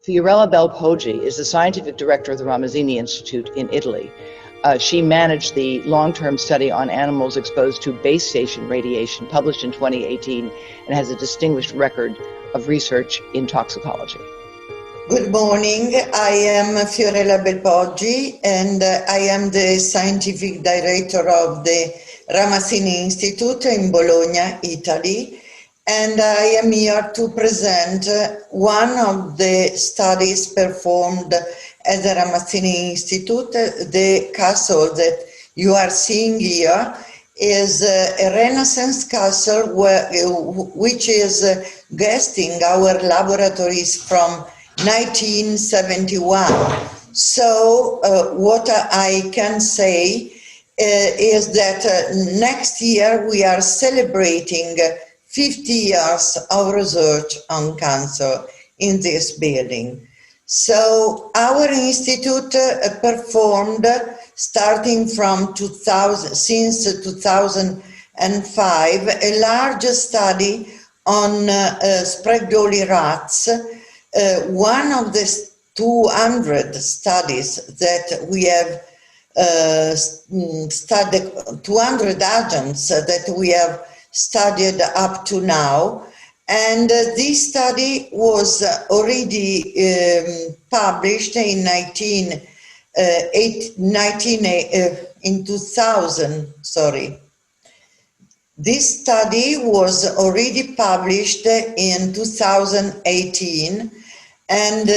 Fiorella Belpoggi is the scientific director of the Ramazzini Institute in Italy. She managed the long-term study on animals exposed to base station radiation, published in 2018, and has a distinguished record of research in toxicology. Good morning. I am Fiorella Belpoggi, and I am the scientific director of the Ramazzini Institute in Bologna, Italy. And I am here to present one of the studies performed at the Ramazzini Institute. The castle that you are seeing here is a Renaissance castle which is guesting our laboratories from 1971. So what I can say is that next year we are celebrating 50 years of research on cancer in this building. So our institute performed, starting from 2005, a large study on Sprague-Dawley rats. One of the 200 studies that we have studied, 200 agents that we have studied up to now, and this study was already published in 2000. This study was already published in 2018, and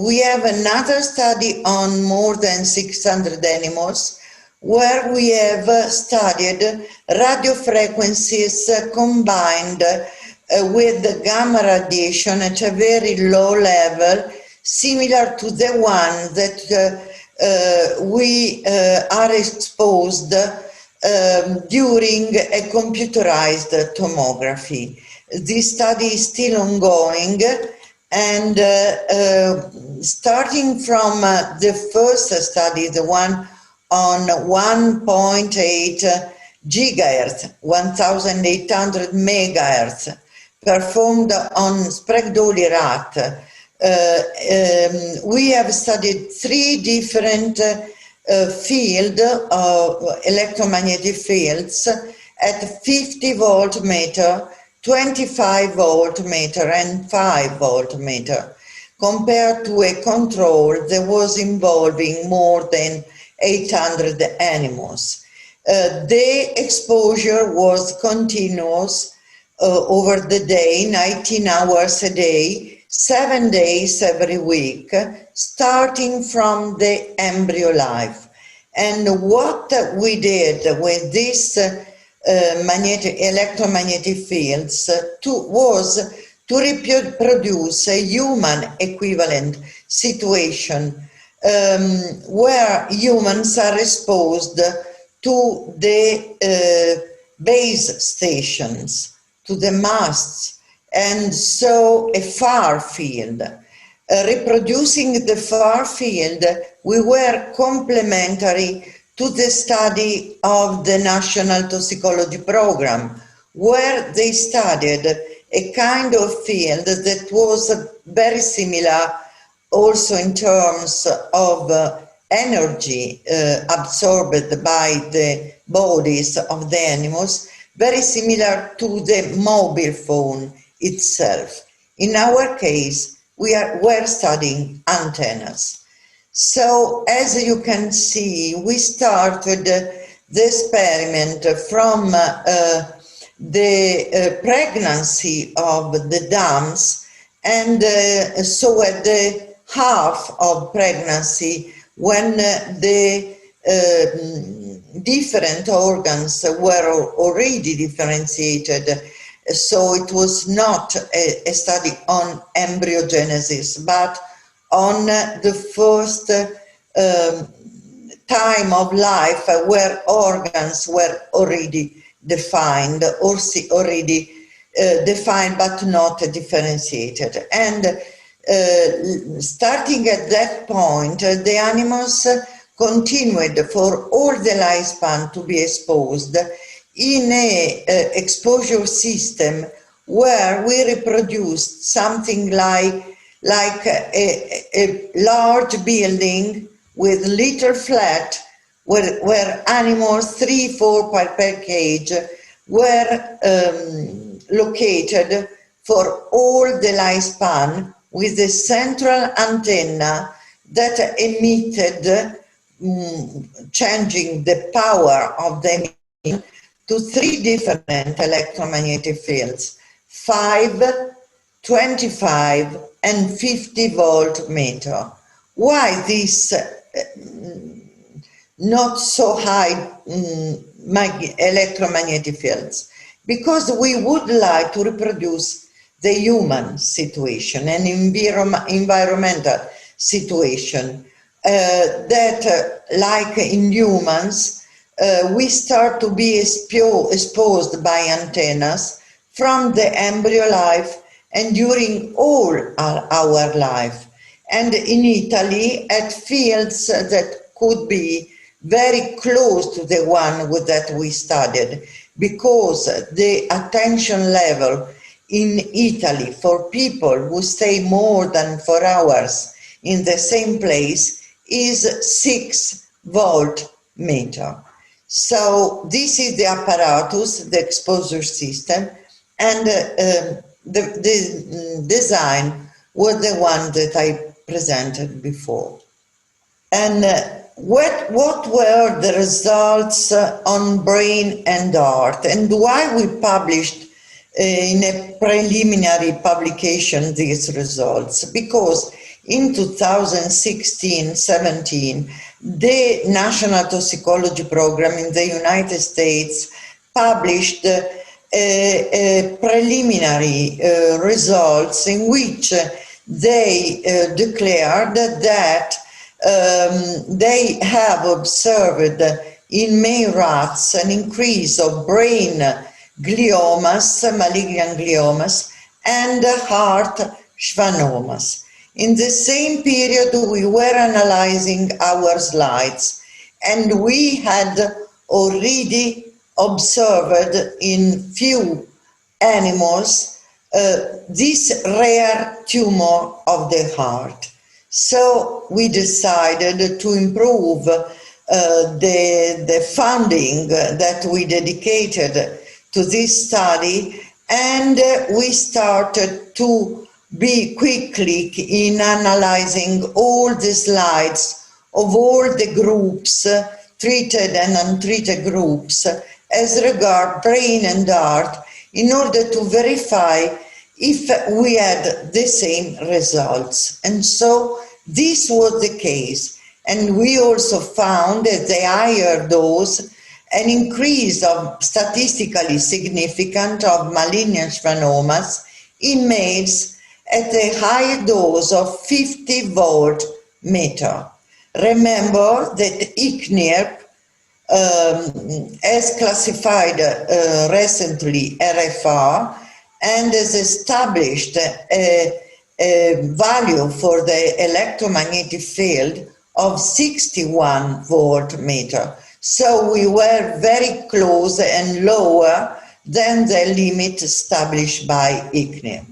we have another study on more than 600 animals, where we have studied radiofrequencies combined with the gamma radiation at a very low level, similar to the one that we are exposed during a computerized tomography. This study is still ongoing, and starting from the first study, the one on 1.8 gigahertz, 1800 megahertz, performed on Sprague-Dawley rat. We have studied 3 different fields of electromagnetic fields at 50 voltmeter, 25 voltmeter, and 5 voltmeter, compared to a control that was involving more than 800 animals. The exposure was continuous over the day, 19 hours a day, 7 days every week, starting from the embryo life. And what we did with these electromagnetic fields was to reproduce a human equivalent situation where humans are exposed to the base stations, to the masts, and so a far field. Reproducing the far field, we were complementary to the study of the National Toxicology Program, where they studied a kind of field that was very similar also in terms of energy absorbed by the bodies of the animals, very similar to the mobile phone itself. In our case, we're studying antennas. So as you can see, we started the experiment from the pregnancy of the dams, and so at the half of pregnancy, when the different organs were already differentiated. So it was not a study on embryogenesis, but on the first time of life where organs were already defined, or already defined but not differentiated. And starting at that point, the animals continued for all the lifespan to be exposed in a exposure system where we reproduced something like like a large building with little flat where animals 3-4 per cage were located for all the lifespan, with a central antenna that emitted, changing the power of the emission to 3 different electromagnetic fields: 5, 25 and 50 volt meter. Why this not so high electromagnetic fields? Because we would like to reproduce the human situation and environmental situation that, like in humans, we start to be exposed by antennas from the embryo life and during all our life. And in Italy, at fields that could be very close to the one that we studied, because the attention level in Italy for people who stay more than 4 hours in the same place is 6 volt meter. So this is the apparatus, the exposure system, and the design was the one that I presented before. And what were the results on brain and heart, and why we published in a preliminary publication these results? Because in 2016-17, the National Toxicology Program in the United States published preliminary results in which they declared that they have observed in male rats an increase of brain gliomas, malignant gliomas, and heart schwannomas. In the same period, we were analyzing our slides, and we had already observed in few animals this rare tumor of the heart. So we decided to improve the funding that we dedicated to this study, and we started to be quickly in analyzing all the slides of all the groups, treated and untreated groups, as regard brain and heart, in order to verify if we had the same results. And so this was the case. And we also found at the higher dose an increase of statistically significant of malignant schwannomas in males at a higher dose of 50 volt meter. Remember that ICNIRP has classified recently RFR and has established a value for the electromagnetic field of 61 volt meter. So we were very close and lower than the limit established by ICNIRP.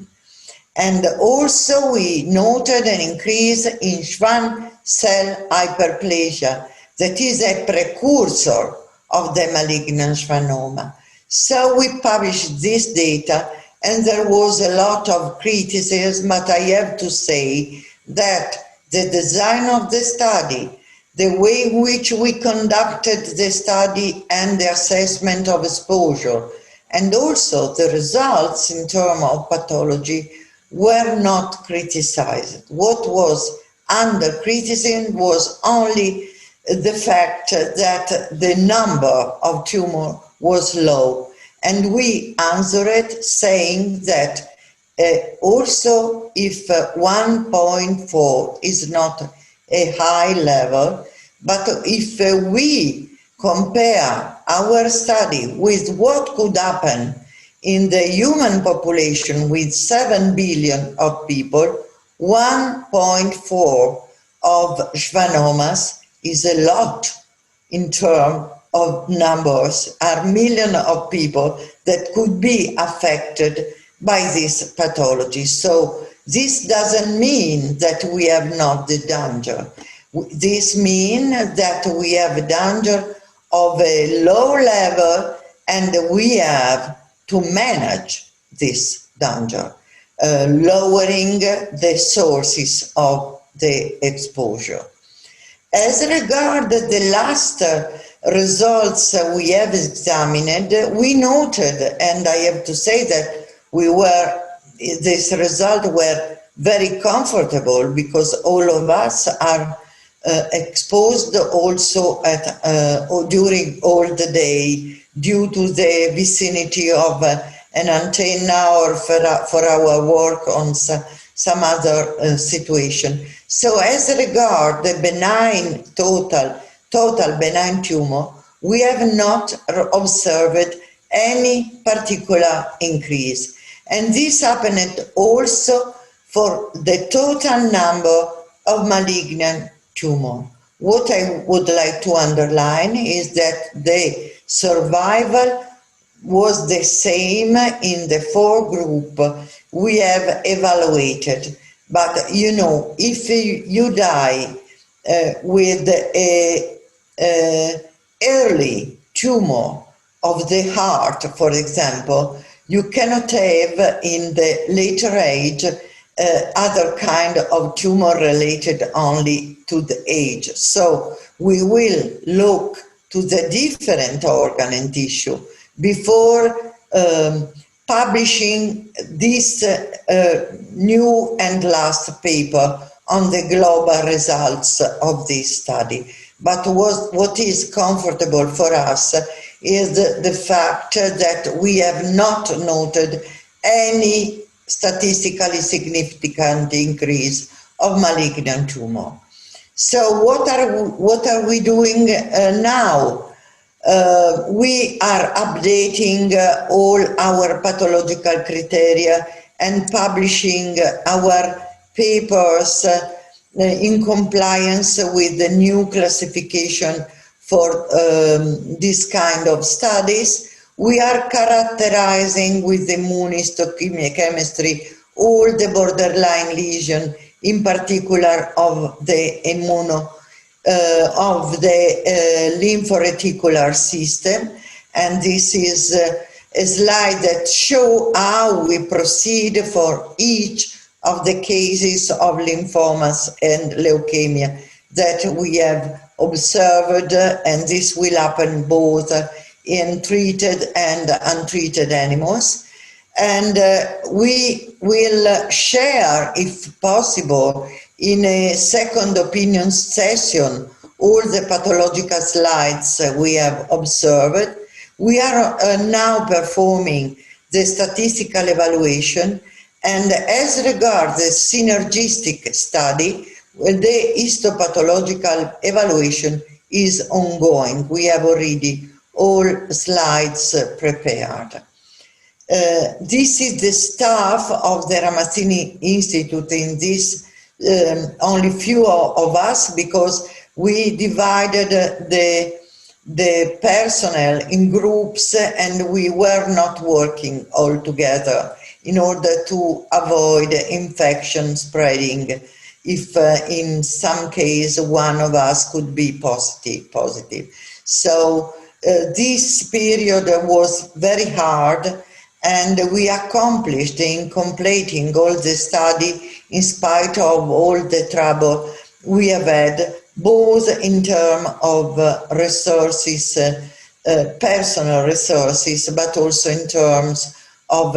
And also we noted an increase in Schwann cell hyperplasia that is a precursor of the malignant schwannoma. So we published this data, and there was a lot of criticism, but I have to say that the design of the study, the way in which we conducted the study and the assessment of exposure, and also the results in terms of pathology were not criticized. What was under criticism was only the fact that the number of tumor was low. And we answered saying that also if 1.4 is not a high level, but if we compare our study with what could happen in the human population with 7 billion of people, 1.4 of schwannomas is a lot in terms of numbers, are millions of people that could be affected by this pathology. So This doesn't mean that we have not the danger. This means that we have a danger of a low level, and we have to manage this danger, lowering the sources of the exposure. As regards the last results we have examined, we noted, and I have to say that this result were very comfortable, because all of us are exposed also during all the day due to the vicinity of an antenna, or for our work on some other situation. So as regard the benign total benign tumor, we have not observed any particular increase. And this happened also for the total number of malignant tumor. What I would like to underline is that the survival was the same in the 4 groups we have evaluated. But you know, if you die with a early tumor of the heart, for example, you cannot have in the later age other kind of tumor related only to the age. So we will look to the different organ and tissue before publishing this new and last paper on the global results of this study. But what is comfortable for us is the fact that we have not noted any statistically significant increase of malignant tumor. So what are we doing now? We are updating all our pathological criteria and publishing our papers in compliance with the new classification for this kind of studies. We are characterizing with the immunohistochemistry all the borderline lesion, in particular of the lymphoreticular system. And this is a slide that shows how we proceed for each of the cases of lymphomas and leukemia that we have observed, and this will happen both in treated and untreated animals. And we will share, if possible, in a second opinion session, all the pathological slides we have observed. We are now performing the statistical evaluation, and as regards the synergistic study, the histopathological evaluation is ongoing. We have already all slides prepared. This is the staff of the Ramazzini Institute in this, only few of us, because we divided the personnel in groups and we were not working all together in order to avoid infection spreading if in some case one of us could be positive. So this period was very hard, and we accomplished in completing all the study in spite of all the trouble we have had, both in terms of resources, personal resources, but also in terms of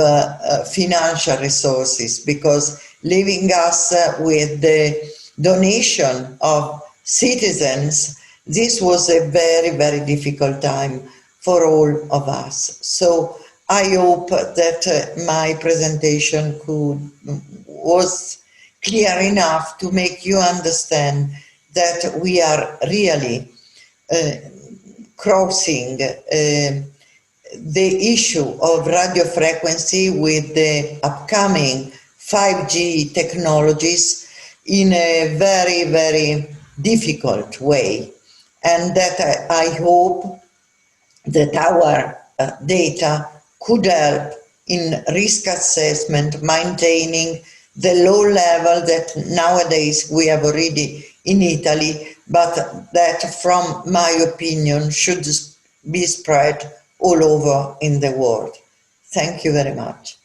financial resources, because leaving us with the donation of citizens, this was a very, very difficult time for all of us. So I hope that my presentation was clear enough to make you understand that we are really crossing the issue of radiofrequency with the upcoming 5G technologies in a very, very difficult way. And that I hope that our data could help in risk assessment, maintaining the low level that nowadays we have already in Italy, but that, from my opinion, should be spread all over in the world. Thank you very much.